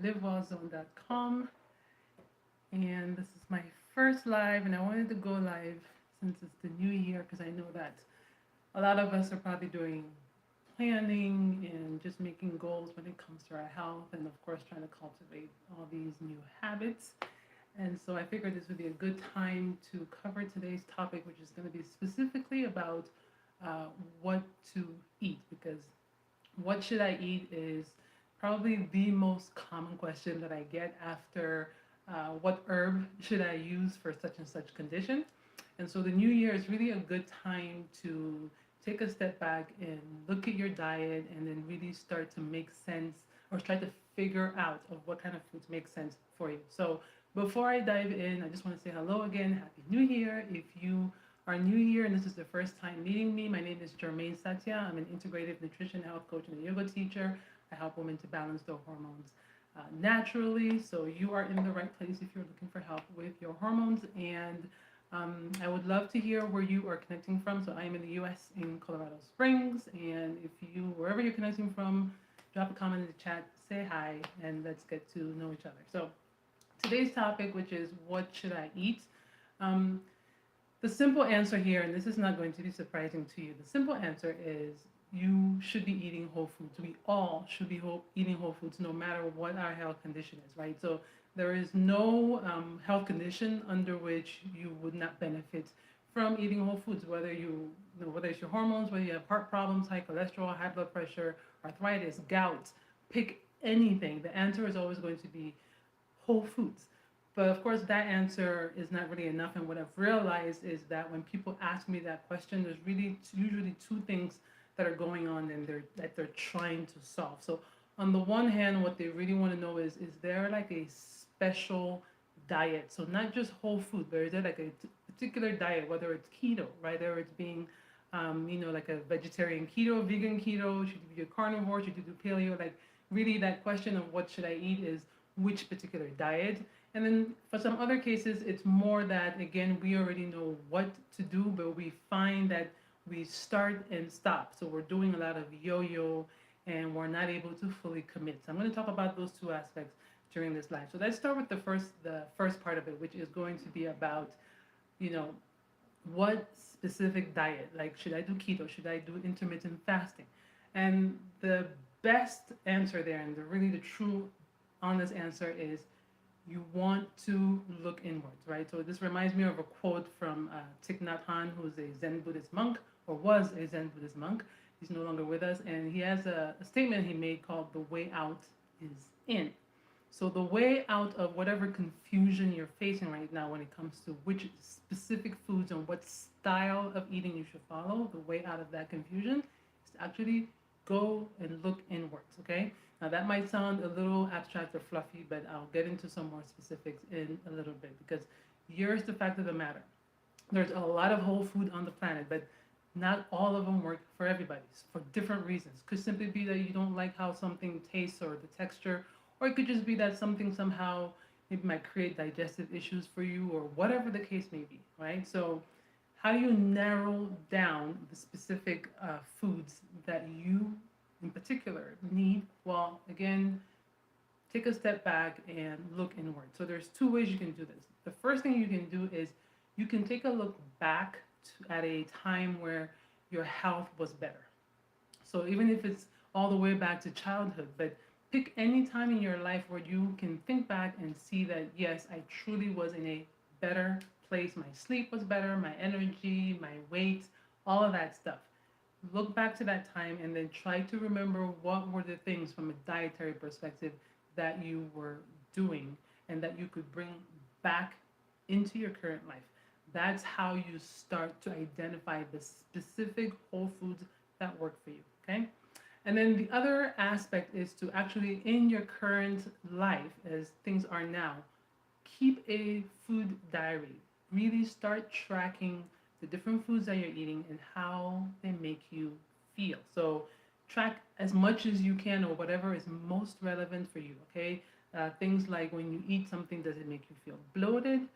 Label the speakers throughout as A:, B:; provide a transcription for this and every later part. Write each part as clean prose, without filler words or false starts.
A: livewellzone.com. And this is my first live, and I wanted to go live since it's the new year because I know that a lot of us are probably doing planning and just making goals when it comes to our health, and of course, trying to cultivate all these new habits. And so I figured this would be a good time to cover today's topic, which is going to be specifically about uh, what to eat, because what should I eat is probably the most common question that I get after what herb should I use for such and such condition. And so the new year is really a good time to take a step back and look at your diet and then really start to make sense or try to figure out of what kind of foods make sense for you. So before I dive in, I just want to say hello again. Happy New Year. If you are new here and this is the first time meeting me, my name is Jermaine Satya. I'm an integrative nutrition health coach and a yoga teacher. I help women to balance their hormones naturally. So you are in the right place if you're looking for help with your hormones. And I would love to hear where you are connecting from. So I am in the U.S. in Colorado Springs. And if you, wherever you're connecting from, drop a comment in the chat, say hi, and let's get to know each other. So today's topic, which is what should I eat? Um, the simple answer here, and this is not going to be surprising to you, the simple answer is you should be eating whole foods. We all should be eating whole foods no matter what our health condition is, right? So there is no health condition under which you would not benefit from eating whole foods, whether whether it's your hormones, whether you have heart problems, high cholesterol, high blood pressure, arthritis, gout, pick anything. The answer is always going to be whole foods. But of course, that answer is not really enough. And what I've realized is that when people ask me that question, there's really usually two things that are going on and that they're trying to solve. So on the one hand, what they really want to know is there like a special diet? So not just whole food, but is there like a particular diet, whether it's keto, right? Whether it's being like a vegetarian keto, vegan keto, should you be a carnivore, should you do paleo? Like really that question of what should I eat is which particular diet. And then for some other cases, it's more that, again, we already know what to do, but we find that we start and stop. So we're doing a lot of yo-yo and we're not able to fully commit. So I'm going to talk about those two aspects during this live. So let's start with the first part of it, which is going to be about, you know, what specific diet? Like, should I do keto? Should I do intermittent fasting? And the best answer there, and the true honest answer is you want to look inwards, right? So this reminds me of a quote from Thich Nhat Hanh, who's a Zen Buddhist monk, or was a Zen Buddhist monk. He's no longer with us, and he has a statement he made called "The way out is in." So the way out of whatever confusion you're facing right now when it comes to which specific foods and what style of eating you should follow, the way out of that confusion is to actually go and look inwards, okay? Now that might sound a little abstract or fluffy, but I'll get into some more specifics in a little bit because here's the fact of the matter. There's a lot of whole food on the planet, but not all of them work for everybody for different reasons. Could simply be that you don't like how something tastes or the texture, or it could just be that something somehow maybe might create digestive issues for you or whatever the case may be, right? So how do you narrow down the specific foods that you in particular need? Well, again, take a step back and look inward. So there's two ways you can do this. The first thing you can do is you can take a look back at a time where your health was better. So even if it's all the way back to childhood, but pick any time in your life where you can think back and see that, yes, I truly was in a better place. My sleep was better, my energy, my weight, all of that stuff. Look back to that time and then try to remember what were the things from a dietary perspective that you were doing and that you could bring back into your current life. That's how you start to identify the specific whole foods that work for you, okay? And then the other aspect is to actually, in your current life, as things are now, keep a food diary. Really start tracking the different foods that you're eating and how they make you feel. So track as much as you can or whatever is most relevant for you, okay? Things like when you eat something, does it make you feel bloated?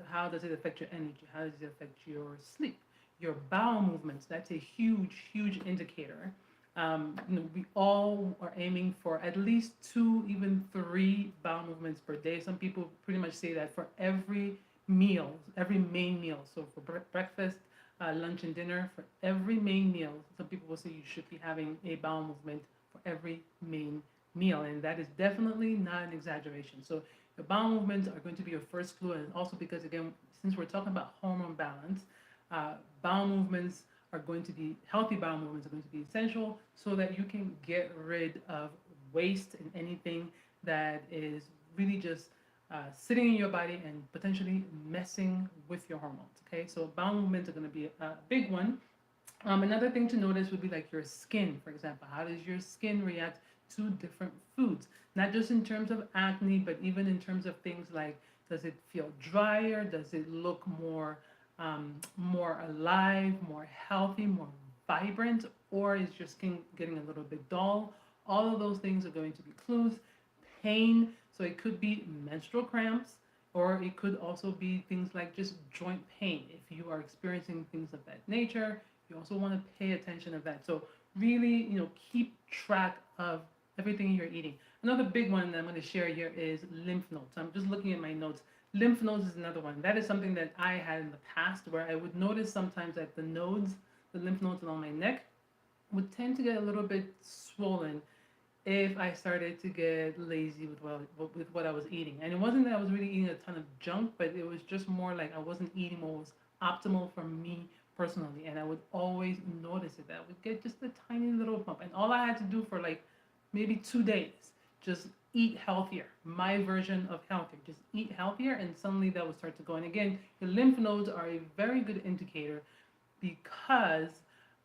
A: How does it affect your energy? How does it affect your sleep? Your bowel movements, that's a huge, huge indicator We all are aiming for at least two, even three bowel movements per day. Some people pretty much say that for every meal, every main meal. So for breakfast, lunch, and dinner, for every main meal, some people will say you should be having a bowel movement for every main meal. And that is definitely not an exaggeration. So your bowel movements are going to be your first clue. And also because, again, since we're talking about hormone balance, uh, bowel movements are going to be healthy bowel movements are going to be essential so that you can get rid of waste and anything that is really just sitting in your body and potentially messing with your hormones. Okay, so bowel movements are going to be a big one. Another thing to notice would be like your skin, for example. How does your skin react to different foods? Not just in terms of acne, but even in terms of things like, does it feel drier? Does it look more alive, more healthy, more vibrant, or is your skin getting a little bit dull? All of those things are going to be clues. Pain, so it could be menstrual cramps, or it could also be things like just joint pain. If you are experiencing things of that nature, you also want to pay attention of that. So really, keep track of everything you're eating. Another big one that I'm going to share here is lymph nodes. I'm just looking at my notes. Lymph nodes is another one. That is something that I had in the past where I would notice sometimes that the lymph nodes along my neck would tend to get a little bit swollen if I started to get lazy with what I was eating. And it wasn't that I was really eating a ton of junk, but it was just more like I wasn't eating what was optimal for me personally. And I would always notice it. That I would get just a tiny little bump. And all I had to do for like maybe 2 days, just eat healthier. My version of healthier. Just eat healthier, and suddenly that would start to go. And again, your lymph nodes are a very good indicator because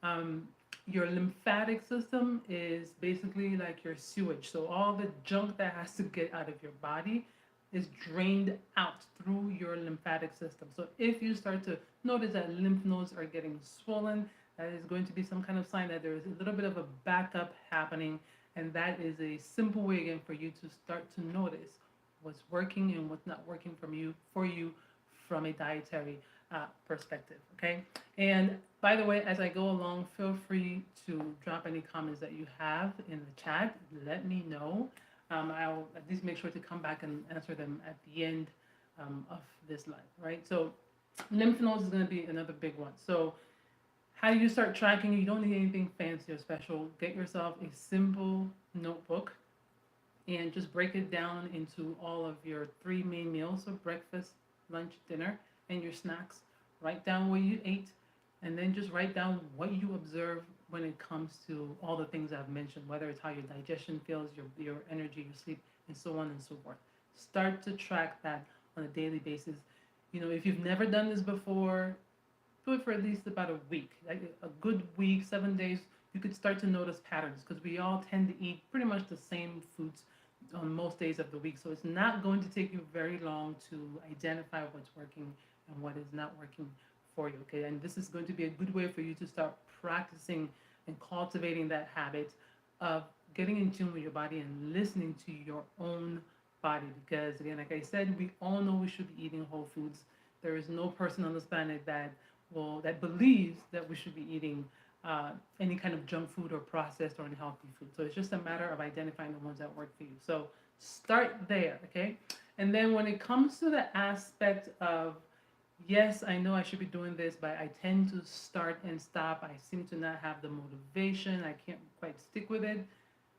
A: um, your lymphatic system is basically like your sewage. So all the junk that has to get out of your body is drained out through your lymphatic system. So if you start to notice that lymph nodes are getting swollen, that is going to be some kind of sign that there is a little bit of a backup happening. And that is a simple way again for you to start to notice what's working and what's not working for you from a dietary perspective. Okay. And by the way, as I go along, feel free to drop any comments that you have in the chat. Let me know. I'll at least make sure to come back and answer them at the end of this live, right? So lymph nodes is going to be another big one. So how do you start tracking? You don't need anything fancy or special. Get yourself a simple notebook and just break it down into all of your three main meals, so breakfast, lunch, dinner, and your snacks. Write down what you ate, and then just write down what you observe when it comes to all the things I've mentioned, whether it's how your digestion feels, your energy, your sleep, and so on and so forth. Start to track that on a daily basis. If you've never done this before, do it for at least about a week, like a good week, 7 days. You could start to notice patterns because we all tend to eat pretty much the same foods on most days of the week. So it's not going to take you very long to identify what's working and what is not working for you. Okay, and this is going to be a good way for you to start practicing and cultivating that habit of getting in tune with your body and listening to your own body. Because again, like I said, we all know we should be eating whole foods. There is no person on this planet that believes that we should be eating any kind of junk food or processed or unhealthy food. So it's just a matter of identifying the ones that work for you. So start there, okay? And then when it comes to the aspect of, yes, I know I should be doing this, but I tend to start and stop. I seem to not have the motivation. I can't quite stick with it.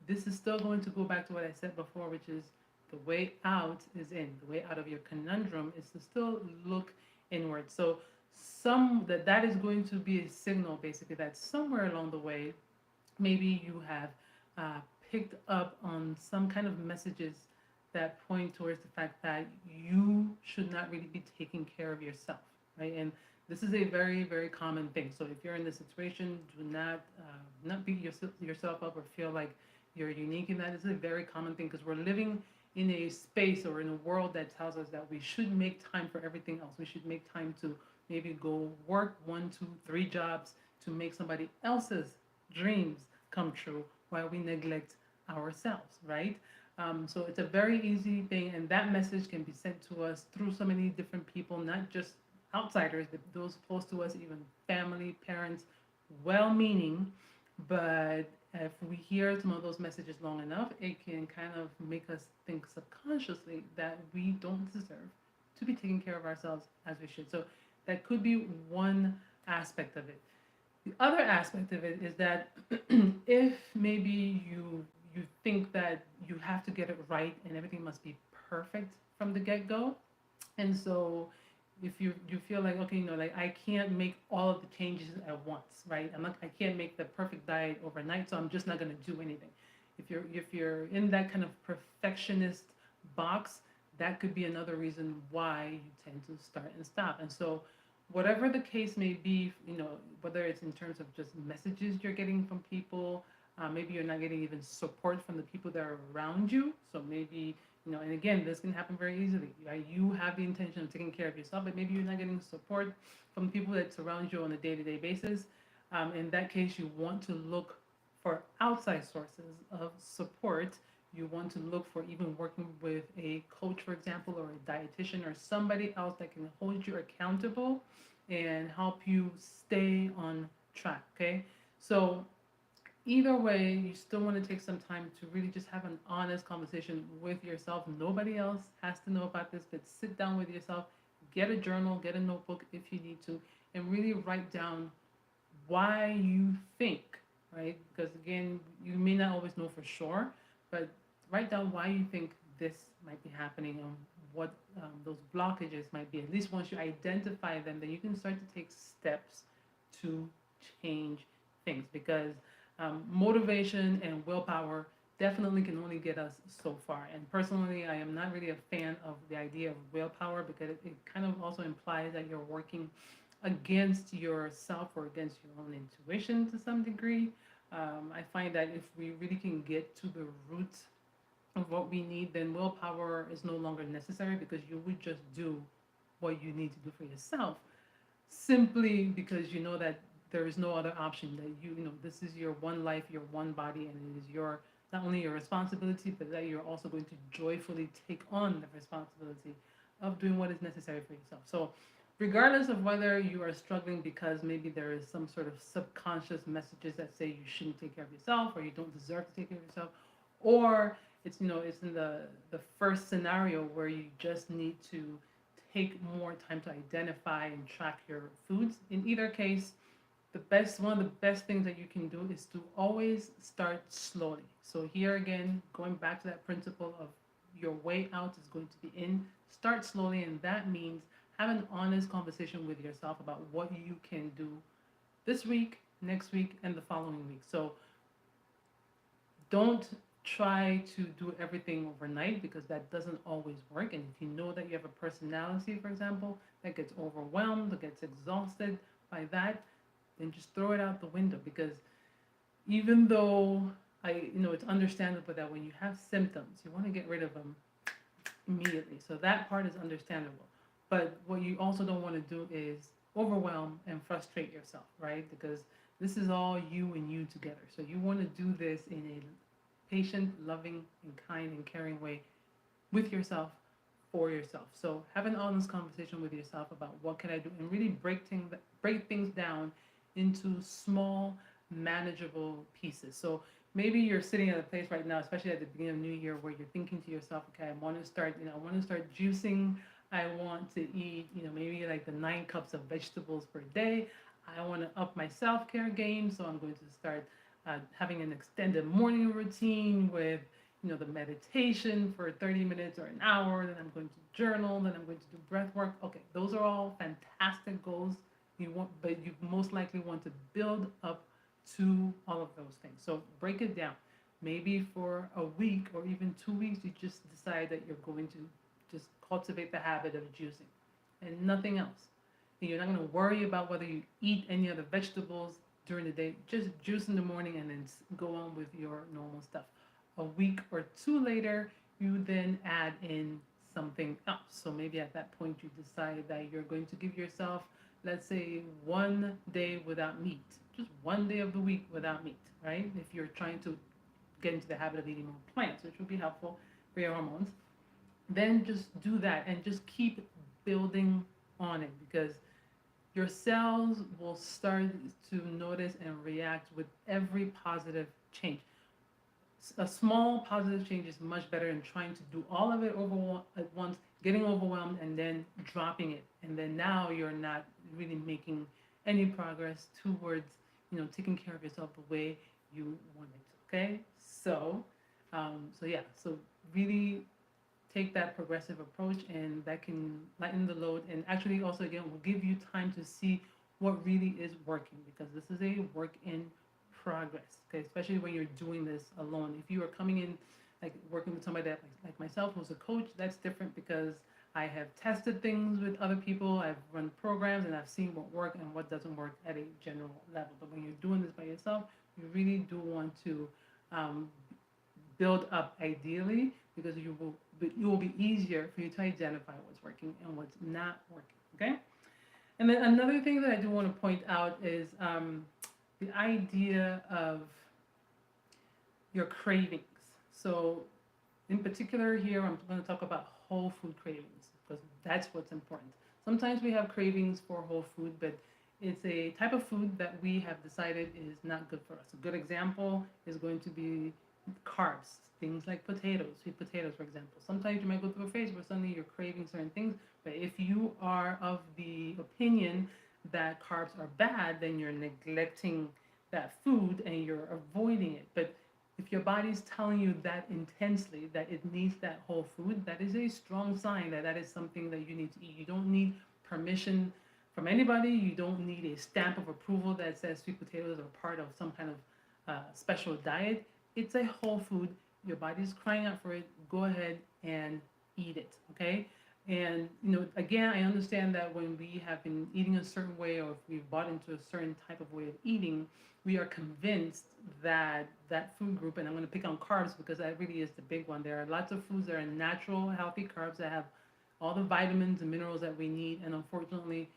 A: This is still going to go back to what I said before, which is the way out is in. The way out of your conundrum is to still look inward. So that is going to be a signal basically that somewhere along the way maybe you have uh, picked up on some kind of messages that point towards the fact that you should not really be taking care of yourself, right? And this is a very, very common thing. So if you're in this situation, do not beat yourself up or feel like you're unique in that. It's a very common thing because we're living in a space or in a world that tells us that we should make time for everything else. We should make time to maybe go work 1, 2, 3 jobs to make somebody else's dreams come true while we neglect ourselves, right? So it's a very easy thing, and that message can be sent to us through so many different people, not just outsiders, but those close to us, even family, parents, well-meaning, but If we hear some of those messages long enough, it can kind of make us think subconsciously that we don't deserve to be taking care of ourselves as we should. So that could be one aspect of it. The other aspect of it is that if maybe you think that you have to get it right and everything must be perfect from the get-go, and so if you feel like, okay, like I can't make all of the changes at once, right? I can't make the perfect diet overnight, so I'm just not going to do anything. If you're in that kind of perfectionist box, that could be another reason why you tend to start and stop. And so whatever the case may be, whether it's in terms of just messages you're getting from people, maybe you're not getting even support from the people that are around you. So maybe, and again, this can happen very easily. Right? You have the intention of taking care of yourself, but maybe you're not getting support from the people that surround you on a day-to-day basis. In that case, you want to look for outside sources of support. You want to look for even working with a coach, for example, or a dietitian or somebody else that can hold you accountable and help you stay on track. Okay. So either way, you still want to take some time to really just have an honest conversation with yourself. Nobody else has to know about this, but sit down with yourself, get a journal, get a notebook if you need to, and really write down why you think, right? Because again, you may not always know for sure, but write down why you think this might be happening and what those blockages might be. At least once you identify them, then you can start to take steps to change things, because motivation and willpower definitely can only get us so far. And personally, I am not really a fan of the idea of willpower, because it kind of also implies that you're working against yourself or against your own intuition to some degree. I find that if we really can get to the root of what we need, then willpower is no longer necessary, because you would just do what you need to do for yourself, simply because you know that there is no other option. That this is your one life, your one body, and it is your not only your responsibility, but that you're also going to joyfully take on the responsibility of doing what is necessary for yourself. So regardless of whether you are struggling because maybe there is some sort of subconscious messages that say you shouldn't take care of yourself or you don't deserve to take care of yourself, or it's in the first scenario where you just need to take more time to identify and track your foods. In either case, one of the best things that you can do is to always start slowly. So here again, going back to that principle of your way out is going to be in. Start slowly, and that means have an honest conversation with yourself about what you can do this week, next week, and the following week. So don't try to do everything overnight, because that doesn't always work. And if you know that you have a personality, for example, that gets overwhelmed, that gets exhausted by that, then just throw it out the window. Because even though it's understandable that when you have symptoms, you want to get rid of them immediately. So that part is understandable. But what you also don't want to do is overwhelm and frustrate yourself, right? Because this is all you and you together. So you want to do this in a patient, loving, and kind and caring way with yourself, for yourself. So have an honest conversation with yourself about what can I do, and really break things down into small, manageable pieces. So maybe you're sitting at a place right now, especially at the beginning of New Year, where you're thinking to yourself, okay, I want to start juicing. I want to eat, maybe like the 9 cups of vegetables per day. I want to up my self-care game, so I'm going to start having an extended morning routine with, the meditation for 30 minutes or an hour. Then I'm going to journal. Then I'm going to do breath work. Okay, those are all fantastic goals. But you most likely want to build up to all of those things. So break it down. Maybe for a week or even 2 weeks, you just decide that you're going to just cultivate the habit of juicing and nothing else. And you're not going to worry about whether you eat any other vegetables during the day. Just juice in the morning and then go on with your normal stuff. A week or two later, you then add in something else. So maybe at that point, you decide that you're going to give yourself, let's say, 1 day without meat. Just 1 day of the week without meat, right? If you're trying to get into the habit of eating more plants, which would be helpful for your hormones, then just do that and just keep building on it, because your cells will start to notice and react with every positive change. A small positive change is much better than trying to do all of it over at once, getting overwhelmed, and then dropping it. And then now you're not really making any progress towards, taking care of yourself the way you want it. Okay, so yeah, so really take that progressive approach, and that can lighten the load, and actually also again will give you time to see what really is working, because this is a work in progress. Okay, especially when you're doing this alone. If you are coming in like working with somebody that like myself who's a coach, that's different, because I have tested things with other people, I've run programs, and I've seen what works and what doesn't work at a general level. But when you're doing this by yourself, you really do want to um, build up ideally, because you will be easier for you to identify what's working and what's not working. Okay. And then another thing that I do want to point out is the idea of your cravings. So in particular here, I'm going to talk about whole food cravings, because that's what's important. Sometimes we have cravings for whole food, but it's a type of food that we have decided is not good for us. A good example is going to be carbs, things like potatoes, sweet potatoes, for example. Sometimes you might go through a phase where suddenly you're craving certain things, but if you are of the opinion that carbs are bad, then you're neglecting that food and you're avoiding it. But if your body's telling you that intensely that it needs that whole food, that is a strong sign that that is something that you need to eat. You don't need permission from anybody. You don't need a stamp of approval that says sweet potatoes are part of some kind of special diet. It's a whole food. Your body's crying out for it. Go ahead and eat it. Okay. And again, I understand that when we have been eating a certain way, or if we've bought into a certain type of way of eating, we are convinced that that food group, and I'm going to pick on carbs because that really is the big one. There are lots of foods that are natural, healthy carbs that have all the vitamins and minerals that we need, and unfortunately,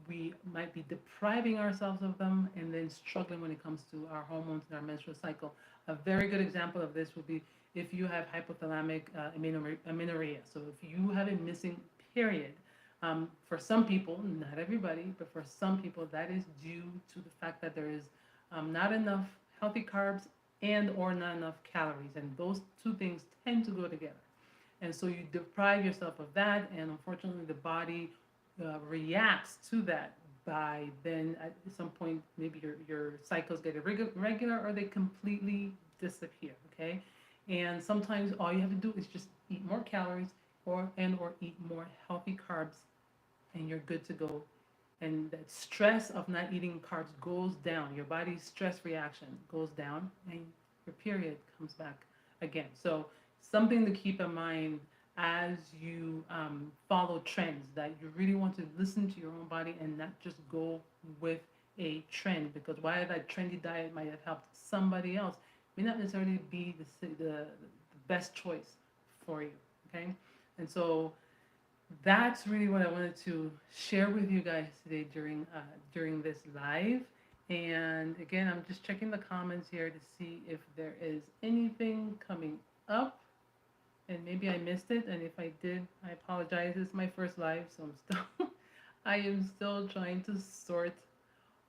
A: we might be depriving ourselves of them and then struggling when it comes to our hormones and our menstrual cycle. A very good example of this would be if you have hypothalamic amenorrhea. So if you have a missing period, for some people, not everybody, but for some people, that is due to the fact that there is not enough healthy carbs and or not enough calories. And those two things tend to go together. And so you deprive yourself of that, and unfortunately the body reacts to that by then at some point maybe your cycles get irregular or they completely disappear. Okay, and sometimes all you have to do is just eat more calories or eat more healthy carbs, and you're good to go. And that stress of not eating carbs goes down. Your body's stress reaction goes down, and your period comes back again. So something to keep in mind as you follow trends, that you really want to listen to your own body and not just go with a trend, because while that trendy diet might have helped somebody else, may not necessarily be the best choice for you. Okay, and so that's really what I wanted to share with you guys today during this live. And again, I'm just checking the comments here to see if there is anything coming up. And maybe I missed it. And if I did, I apologize. It's my first live, so I am still trying to sort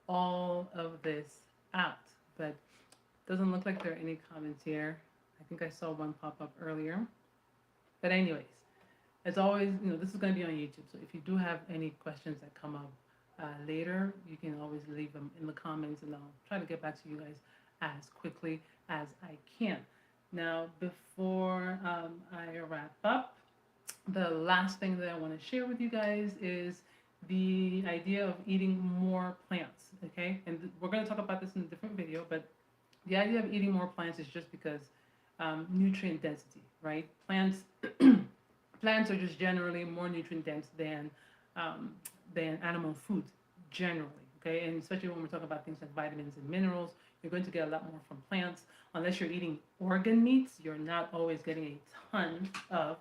A: all of this out. But it doesn't look like there are any comments here. I think I saw one pop up earlier. But anyways, as always, this is going to be on YouTube. So if you do have any questions that come up later, you can always leave them in the comments, and I'll try to get back to you guys as quickly as I can. Now, before I wrap up, the last thing that I want to share with you guys is the idea of eating more plants. Okay, and we're going to talk about this in a different video, but the idea of eating more plants is just because nutrient density, right? Plants are just generally more nutrient dense than animal foods generally. Okay, and especially when we're talking about things like vitamins and minerals, you're going to get a lot more from plants. Unless you're eating organ meats, you're not always getting a ton of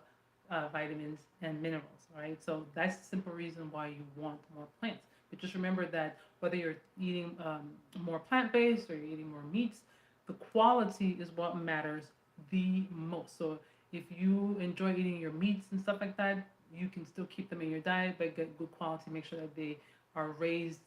A: vitamins and minerals, right? So that's the simple reason why you want more plants. But just remember that whether you're eating more plant-based or you're eating more meats, the quality is what matters the most. So if you enjoy eating your meats and stuff like that, you can still keep them in your diet, but get good quality. Make sure that they are raised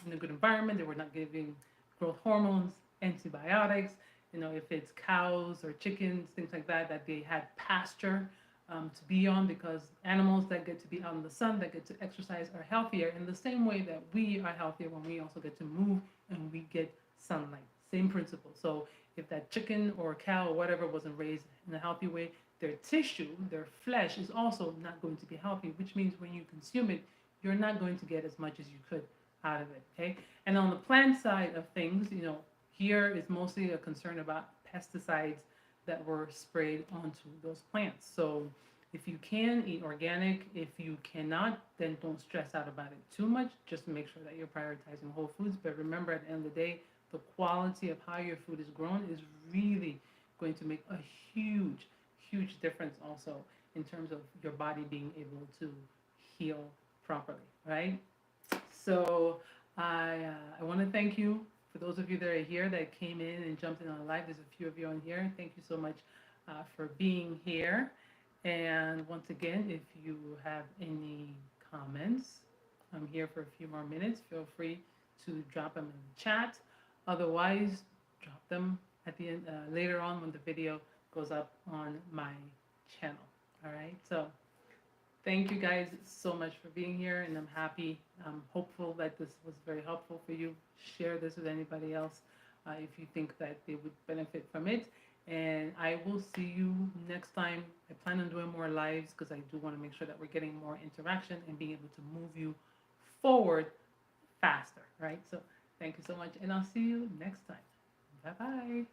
A: in a good environment, that we're not giving growth hormones, antibiotics. If it's cows or chickens, things like that, that they had pasture to be on, because animals that get to be out in the sun, that get to exercise, are healthier in the same way that we are healthier when we also get to move and we get sunlight. Same principle. So if that chicken or cow or whatever wasn't raised in a healthy way, their tissue, their flesh is also not going to be healthy, which means when you consume it, you're not going to get as much as you could out of it. Okay. And on the plant side of things, here is mostly a concern about pesticides that were sprayed onto those plants. So if you can eat organic, if you cannot, then don't stress out about it too much. Just make sure that you're prioritizing whole foods. But remember, at the end of the day, the quality of how your food is grown is really going to make a huge, huge difference also in terms of your body being able to heal properly, right? So I want to thank you for those of you that are here that came in and jumped in on live. There's a few of you on here. Thank you so much for being here. And once again, if you have any comments, I'm here for a few more minutes. Feel free to drop them in the chat. Otherwise, drop them at the end later on when the video goes up on my channel. All right. So thank you guys so much for being here, and I'm happy. I'm hopeful that this was very helpful for you. Share this with anybody else if you think that they would benefit from it. And I will see you next time. I plan on doing more lives because I do want to make sure that we're getting more interaction and being able to move you forward faster, right? So thank you so much, and I'll see you next time. Bye bye.